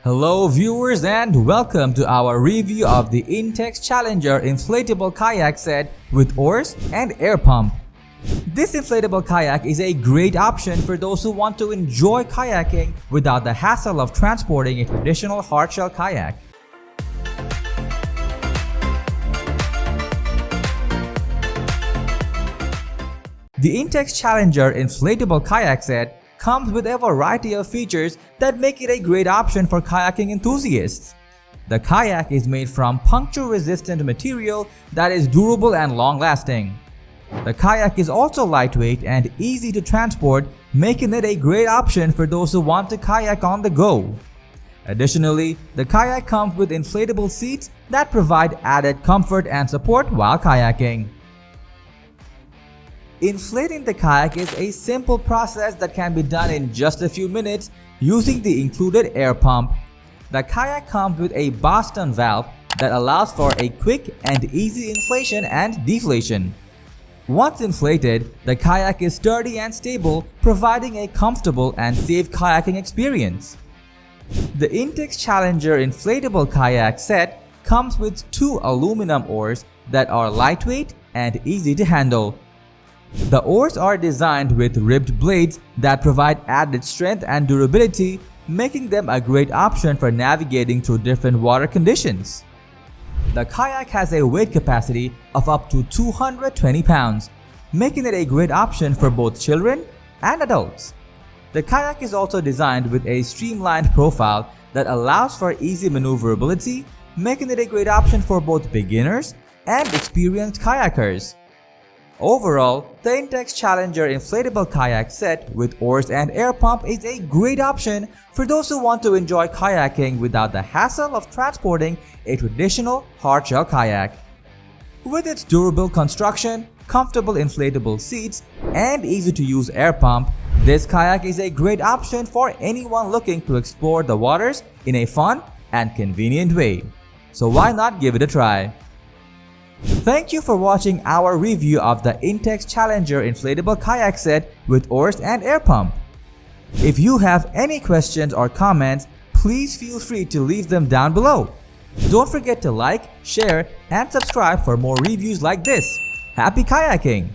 Hello viewers and welcome to our review of the Intex Challenger Inflatable Kayak set with oars and air pump. This inflatable kayak is a great option for those who want to enjoy kayaking without the hassle of transporting a traditional hardshell kayak. The Intex Challenger Inflatable Kayak set comes with a variety of features that make it a great option for kayaking enthusiasts. The kayak is made from puncture-resistant material that is durable and long-lasting. The kayak is also lightweight and easy to transport, making it a great option for those who want to kayak on the go. Additionally, the kayak comes with inflatable seats that provide added comfort and support while kayaking. Inflating the kayak is a simple process that can be done in just a few minutes using the included air pump. The kayak comes with a Boston valve that allows for a quick and easy inflation and deflation. Once inflated, the kayak is sturdy and stable, providing a comfortable and safe kayaking experience. The Intex Challenger Inflatable Kayak set comes with two aluminum oars that are lightweight and easy to handle. The oars are designed with ribbed blades that provide added strength and durability, making them a great option for navigating through different water conditions. The kayak has a weight capacity of up to 220 pounds, making it a great option for both children and adults. The kayak is also designed with a streamlined profile that allows for easy maneuverability, making it a great option for both beginners and experienced kayakers. Overall, the Intex Challenger Inflatable Kayak set with oars and air pump is a great option for those who want to enjoy kayaking without the hassle of transporting a traditional hardshell kayak. With its durable construction, comfortable inflatable seats, and easy-to-use air pump, this kayak is a great option for anyone looking to explore the waters in a fun and convenient way. So why not give it a try? Thank you for watching our review of the Intex Challenger Inflatable Kayak set with oars and air pump. If you have any questions or comments, please feel free to leave them down below. Don't forget to like, share, and subscribe for more reviews like this. Happy kayaking!